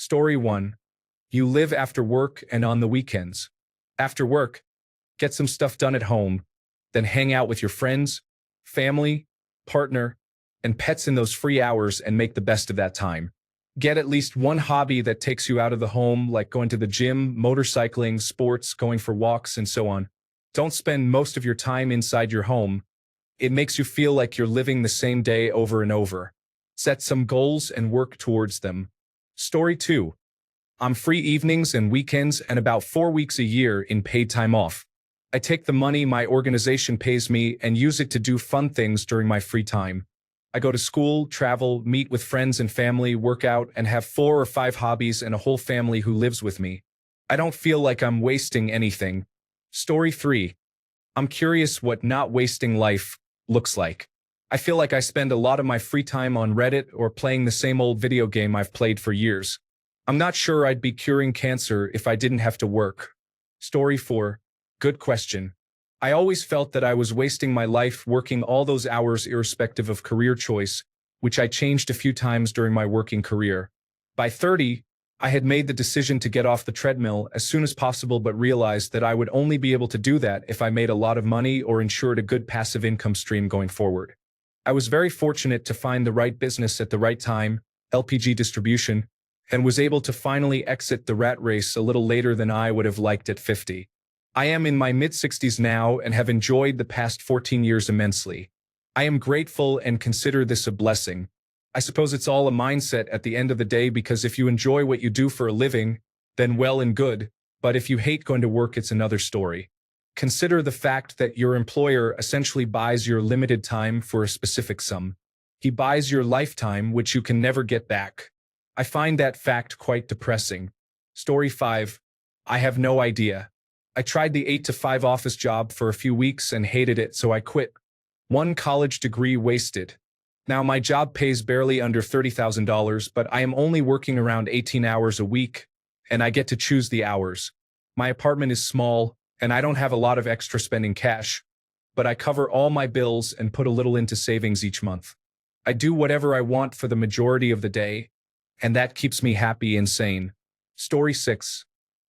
Story 1. You live after work and on the weekends. After work, get some stuff done at home, then hang out with your friends, family, partner, and pets in those free hours and make the best of that time. Get at least one hobby that takes you out of the home, like going to the gym, motorcycling, sports, going for walks, and so on. Don't spend most of your time inside your home. It makes you feel like you're living the same day over and over. Set some goals and work towards them. Story 2. I'm free evenings and weekends and about 4 weeks a year in paid time off. I take the money my organization pays me and use it to do fun things during my free time. I go to school, travel, meet with friends and family, work out, and have 4 or 5 hobbies and a whole family who lives with me. I don't feel like I'm wasting anything. Story 3. I'm curious what not wasting life looks like. I feel like I spend a lot of my free time on Reddit or playing the same old video game I've played for years. I'm not sure I'd be curing cancer if I didn't have to work. Story 4. Good question. I always felt that I was wasting my life working all those hours irrespective of career choice, which I changed a few times during my working career. By 30, I had made the decision to get off the treadmill as soon as possible but realized that I would only be able to do that if I made a lot of money or ensured a good passive income stream going forward. I was very fortunate to find the right business at the right time, LPG distribution, and was able to finally exit the rat race a little later than I would have liked at 50. I am in my mid-60s now and have enjoyed the past 14 years immensely. I am grateful and consider this a blessing. I suppose it's all a mindset at the end of the day, because if you enjoy what you do for a living, then well and good, but if you hate going to work, it's another story. Consider the fact that your employer essentially buys your limited time for a specific sum. He buys your lifetime, which you can never get back. I find that fact quite depressing. Story 5. I have no idea. I tried the 8-to-5 office job for a few weeks and hated it, so I quit. 1 college degree wasted. Now my job pays barely under $30,000, but I am only working around 18 hours a week, and I get to choose the hours. My apartment is small, and I don't have a lot of extra spending cash, but I cover all my bills and put a little into savings each month. I do whatever I want for the majority of the day, and that keeps me happy and sane. Story 6.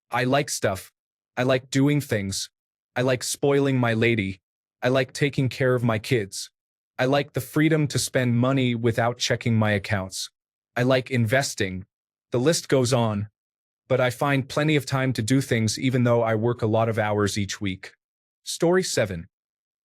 I like stuff. I like doing things. I like spoiling my lady. I like taking care of my kids. I like the freedom to spend money without checking my accounts. I like investing. The list goes on. But I find plenty of time to do things even though I work a lot of hours each week. Story 7.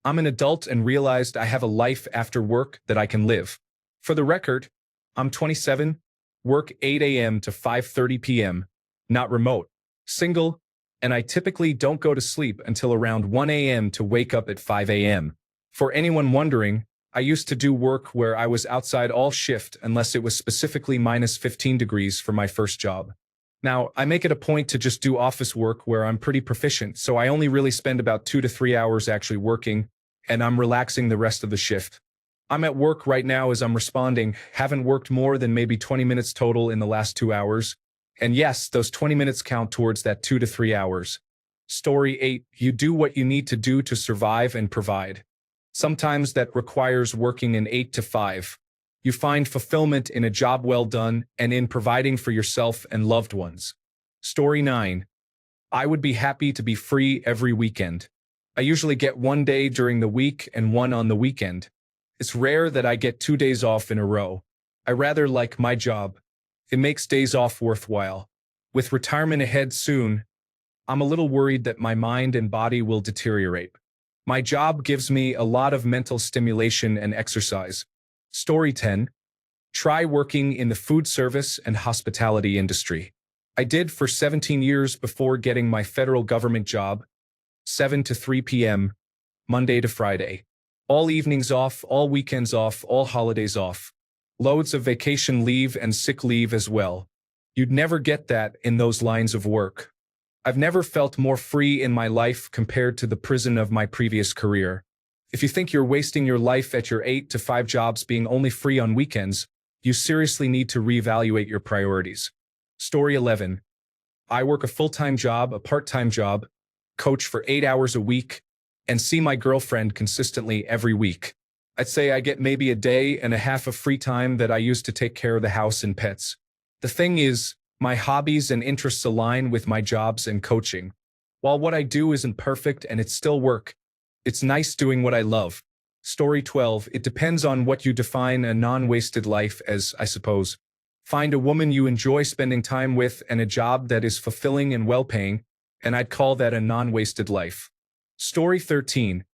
I'm an adult and realized I have a life after work that I can live. For the record, I'm 27, work 8 a.m. to 5:30 p.m., not remote, single, and I typically don't go to sleep until around 1 a.m. to wake up at 5 a.m. For anyone wondering, I used to do work where I was outside all shift unless it was specifically minus 15 degrees for my first job. Now, I make it a point to just do office work where I'm pretty proficient, so I only really spend about 2 to 3 hours actually working, and I'm relaxing the rest of the shift. I'm at work right now as I'm responding, haven't worked more than maybe 20 minutes total in the last 2 hours. And yes, those 20 minutes count towards that 2 to 3 hours. Story 8. You do what you need to do to survive and provide. Sometimes that requires working an 8 to 5. You find fulfillment in a job well done and in providing for yourself and loved ones. Story 9. I would be happy to be free every weekend. I usually get 1 day during the week and 1 on the weekend. It's rare that I get 2 days off in a row. I rather like my job. It makes days off worthwhile. With retirement ahead soon, I'm a little worried that my mind and body will deteriorate. My job gives me a lot of mental stimulation and exercise. Story 10. Try working in the food service and hospitality industry. I did for 17 years before getting my federal government job, 7 to 3 p.m., Monday to Friday. All evenings off, all weekends off, all holidays off. Loads of vacation leave and sick leave as well. You'd never get that in those lines of work. I've never felt more free in my life compared to the prison of my previous career. If you think you're wasting your life at your 8 to 5 jobs being only free on weekends, you seriously need to reevaluate your priorities. Story 11. I work a full-time job, a part-time job, coach for 8 hours a week, and see my girlfriend consistently every week. I'd say I get maybe a day and a half of free time that I use to take care of the house and pets. The thing is, My hobbies and interests align with my jobs and coaching. While what I do isn't perfect and it's still work, it's nice doing what I love. Story 12. It depends on what you define a non-wasted life as, I suppose. Find a woman you enjoy spending time with and a job that is fulfilling and well-paying, and I'd call that a non-wasted life. Story 13.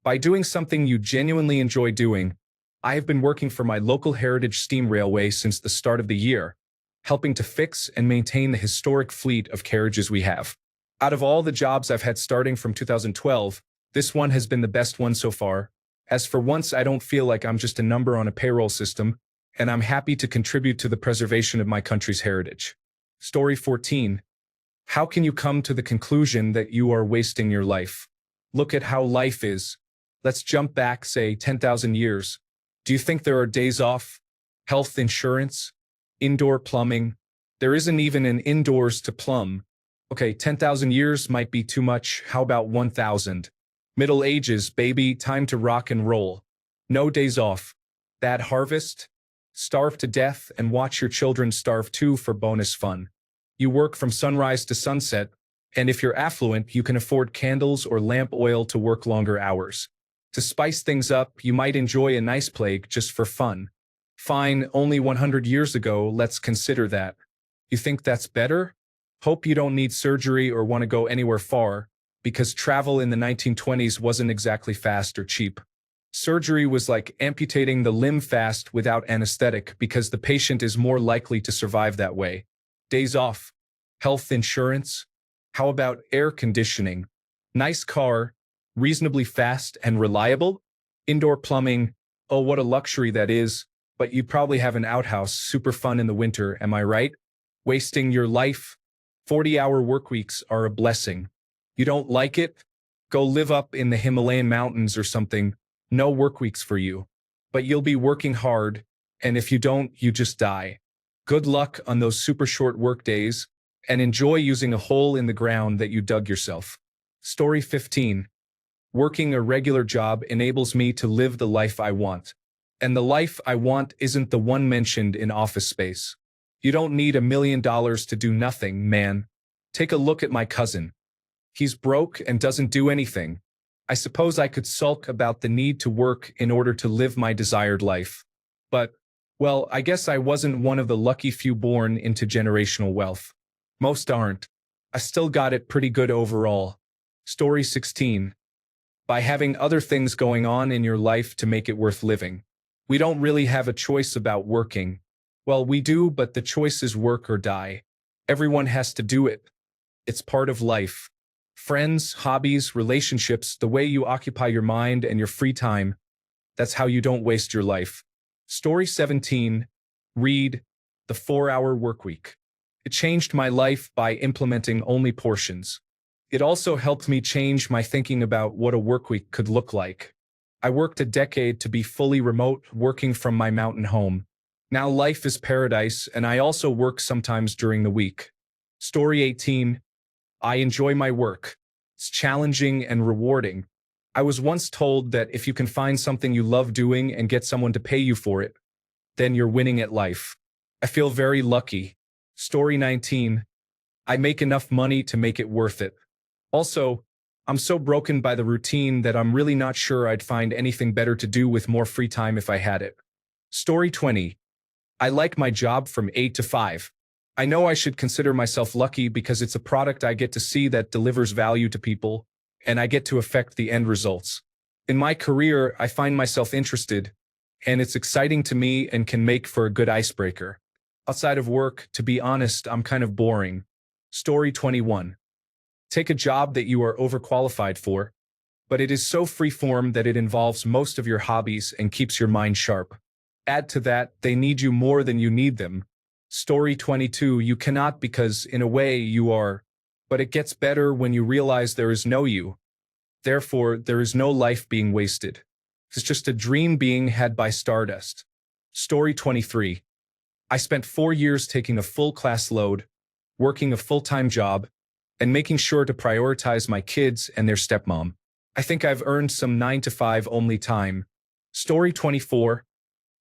By doing something you genuinely enjoy doing, I have been working for my local heritage steam railway since the start of the year, helping to fix and maintain the historic fleet of carriages we have. Out of all the jobs I've had starting from 2012, this one has been the best one so far. As for once, I don't feel like I'm just a number on a payroll system, and I'm happy to contribute to the preservation of my country's heritage. Story 14. How can you come to the conclusion that you are wasting your life? Look at how life is. Let's jump back, say, 10,000 years. Do you think there are days off, health insurance, indoor plumbing? There isn't even an indoors to plumb. Okay, 10,000 years might be too much. How about 1,000? Middle Ages, baby, time to rock and roll. No days off. Bad harvest? Starve to death and watch your children starve too for bonus fun. You work from sunrise to sunset, and if you're affluent, you can afford candles or lamp oil to work longer hours. To spice things up, you might enjoy a nice plague just for fun. Fine, only 100 years ago, let's consider that. You think that's better? Hope you don't need surgery or want to go anywhere far, because travel in the 1920s wasn't exactly fast or cheap. Surgery was like amputating the limb fast without anesthetic because the patient is more likely to survive that way. Days off. Health insurance. How about air conditioning? Nice car, reasonably fast and reliable? Indoor plumbing. Oh, what a luxury that is. But you probably have an outhouse, super fun in the winter, am I right? Wasting your life? 40-hour work weeks are a blessing. You don't like it? Go live up in the Himalayan mountains or something. No work weeks for you. But you'll be working hard, and if you don't, you just die. Good luck on those super short work days, and enjoy using a hole in the ground that you dug yourself. Story 15. Working a regular job enables me to live the life I want. And the life I want isn't the one mentioned in Office Space. You don't need $1 million to do nothing, man. Take a look at my cousin. He's broke and doesn't do anything. I suppose I could sulk about the need to work in order to live my desired life. But, well, I guess I wasn't one of the lucky few born into generational wealth. Most aren't. I still got it pretty good overall. Story 16. By having other things going on in your life to make it worth living. We don't really have a choice about working. Well, we do, but the choice is work or die. Everyone has to do it. It's part of life. Friends, hobbies, relationships, the way you occupy your mind and your free time. That's how you don't waste your life. Story 17. Read The 4-Hour Workweek. It changed my life by implementing only portions. It also helped me change my thinking about what a workweek could look like. I worked a decade to be fully remote, working from my mountain home. Now life is paradise, and I also work sometimes during the week. Story 18. I enjoy my work. It's challenging and rewarding. I was once told that if you can find something you love doing and get someone to pay you for it, then you're winning at life. I feel very lucky. Story 19. I make enough money to make it worth it. Also, I'm so broken by the routine that I'm really not sure I'd find anything better to do with more free time if I had it. Story 20. I like my job from 8 to 5. I know I should consider myself lucky because it's a product I get to see that delivers value to people, and I get to affect the end results. In my career, I find myself interested, and it's exciting to me and can make for a good icebreaker. Outside of work, to be honest, I'm kind of boring. Story 21. Take a job that you are overqualified for, but it is so freeform that it involves most of your hobbies and keeps your mind sharp. Add to that, they need you more than you need them. Story 22. You cannot because, in a way, you are. But it gets better when you realize there is no you. Therefore, there is no life being wasted. It's just a dream being had by stardust. Story 23. I spent 4 years taking a full class load, working a full-time job, and making sure to prioritize my kids and their stepmom. I think I've earned some 9 to 5 only time. Story 24.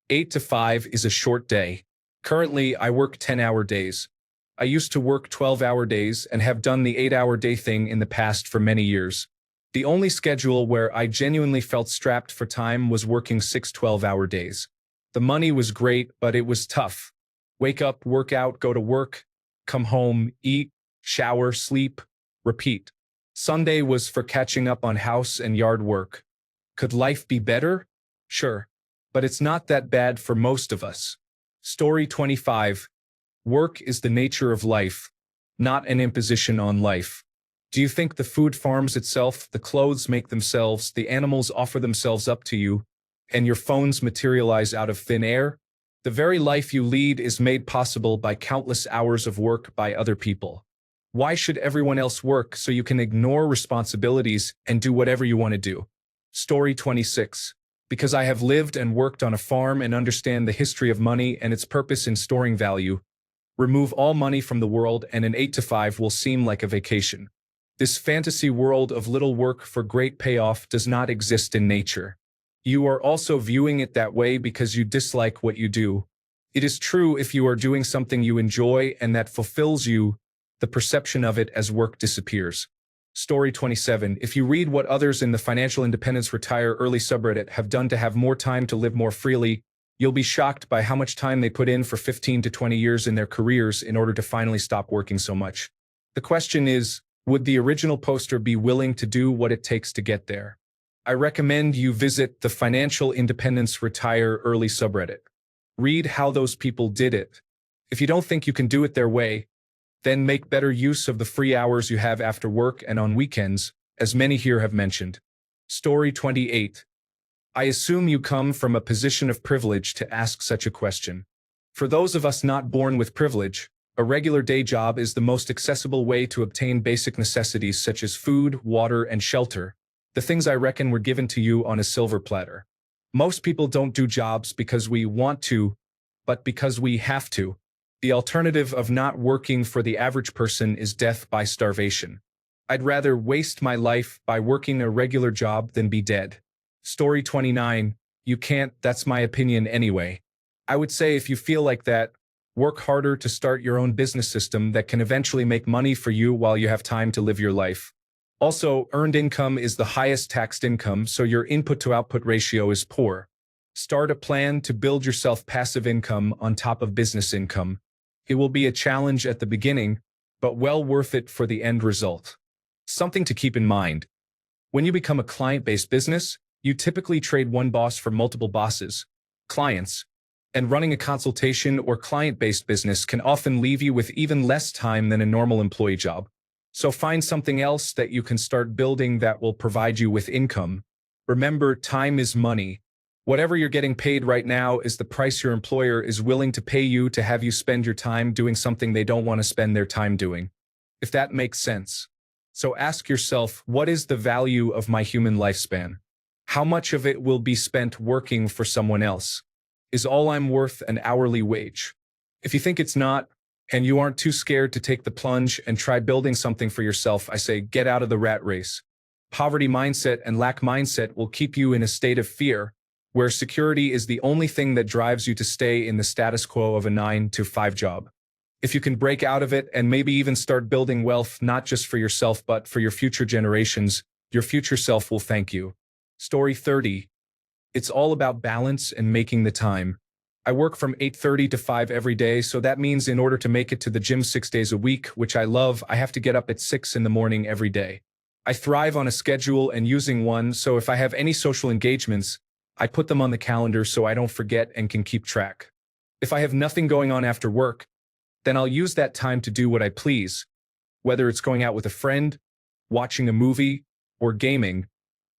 8 to 5 is a short day. Currently, I work 10-hour days. I used to work 12-hour days and have done the 8-hour day thing in the past for many years. The only schedule where I genuinely felt strapped for time was working 6 12-hour days. The money was great, but it was tough. Wake up, work out, go to work, come home, eat, shower, sleep, repeat. Sunday was for catching up on house and yard work. Could life be better? Sure. But it's not that bad for most of us. Story 25. Work is the nature of life, not an imposition on life. Do you think the food farms itself, the clothes make themselves, the animals offer themselves up to you, and your phones materialize out of thin air? The very life you lead is made possible by countless hours of work by other people. Why should everyone else work so you can ignore responsibilities and do whatever you want to do? Story 26. Because I have lived and worked on a farm and understand the history of money and its purpose in storing value. Remove all money from the world and an 8 to 5 will seem like a vacation. This fantasy world of little work for great payoff does not exist in nature. You are also viewing it that way because you dislike what you do. It is true if you are doing something you enjoy and that fulfills you, the perception of it as work disappears. Story 27. If you read what others in the Financial Independence Retire Early subreddit have done to have more time to live more freely, you'll be shocked by how much time they put in for 15 to 20 years in their careers in order to finally stop working so much. The question is, would the original poster be willing to do what it takes to get there? I recommend you visit the Financial Independence Retire Early subreddit. Read how those people did it. If you don't think you can do it their way, then make better use of the free hours you have after work and on weekends, as many here have mentioned. Story 28. I assume you come from a position of privilege to ask such a question. For those of us not born with privilege, a regular day job is the most accessible way to obtain basic necessities such as food, water, and shelter, the things I reckon were given to you on a silver platter. Most people don't do jobs because we want to, but because we have to. The alternative of not working for the average person is death by starvation. I'd rather waste my life by working a regular job than be dead. Story 29. You can't, that's my opinion anyway. I would say if you feel like that, work harder to start your own business system that can eventually make money for you while you have time to live your life. Also, earned income is the highest taxed income, so your input to output ratio is poor. Start a plan to build yourself passive income on top of business income. It will be a challenge at the beginning, but well worth it for the end result. Something to keep in mind. When you become a client-based business, you typically trade one boss for multiple bosses, clients, and running a consultation or client-based business can often leave you with even less time than a normal employee job. So find something else that you can start building that will provide you with income. Remember, time is money. Whatever you're getting paid right now is the price your employer is willing to pay you to have you spend your time doing something they don't want to spend their time doing. If that makes sense. So ask yourself, what is the value of my human lifespan? How much of it will be spent working for someone else? Is all I'm worth an hourly wage? If you think it's not, and you aren't too scared to take the plunge and try building something for yourself, I say get out of the rat race. Poverty mindset and lack mindset will keep you in a state of fear, where security is the only thing that drives you to stay in the status quo of a 9-to-5 job. If you can break out of it and maybe even start building wealth not just for yourself but for your future generations, your future self will thank you. Story 30. It's all about balance and making the time. I work from 8:30 to 5 every day, so that means in order to make it to the gym 6 days a week, which I love, I have to get up at 6 in the morning every day. I thrive on a schedule and using one, so if I have any social engagements, I put them on the calendar so I don't forget and can keep track. If I have nothing going on after work, then I'll use that time to do what I please, whether it's going out with a friend, watching a movie, or gaming,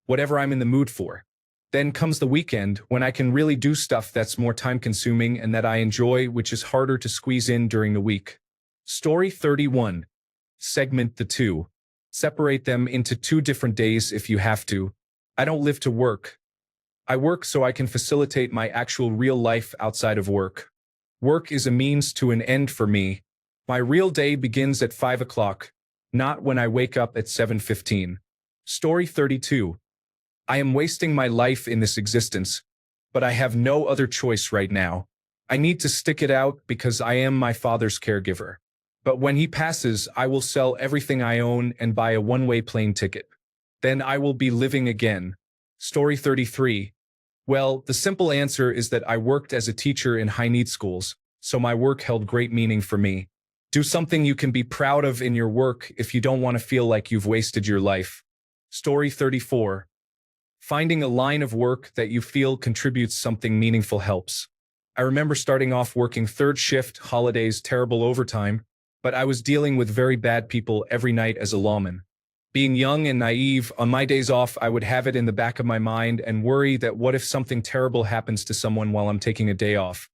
whatever I'm in the mood for. Then comes the weekend when I can really do stuff that's more time-consuming and that I enjoy, which is harder to squeeze in during the week. Story 31. Segment the two. Separate them into 2 different days if you have to. I don't live to work. I work so I can facilitate my actual real life outside of work. Work is a means to an end for me. My real day begins at 5 o'clock, not when I wake up at 7:15. Story 32. I am wasting my life in this existence, but I have no other choice right now. I need to stick it out because I am my father's caregiver. But when he passes, I will sell everything I own and buy a one-way plane ticket. Then I will be living again. Story 33. Well, the simple answer is that I worked as a teacher in high-need schools, so my work held great meaning for me. Do something you can be proud of in your work if you don't want to feel like you've wasted your life. Story 34. Finding a line of work that you feel contributes something meaningful helps. I remember starting off working third shift, holidays, terrible overtime, but I was dealing with very bad people every night as a lawman. Being young and naive, on my days off, I would have it in the back of my mind and worry that what if something terrible happens to someone while I'm taking a day off.